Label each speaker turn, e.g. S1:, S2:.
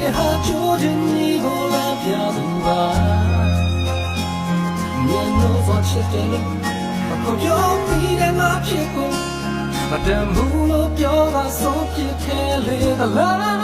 S1: တဲ့ဟာချိုးတဲ့ညီကိုလာပြသူပါမျက်နှာပေါ်ချစ်တယ်လို့အခုပြောပြီးတဲ့ငါဖြစ်ကိုမတမ်းဘူးလို့ပြောပါဆုံးဖြစ်ခဲ့လေသလား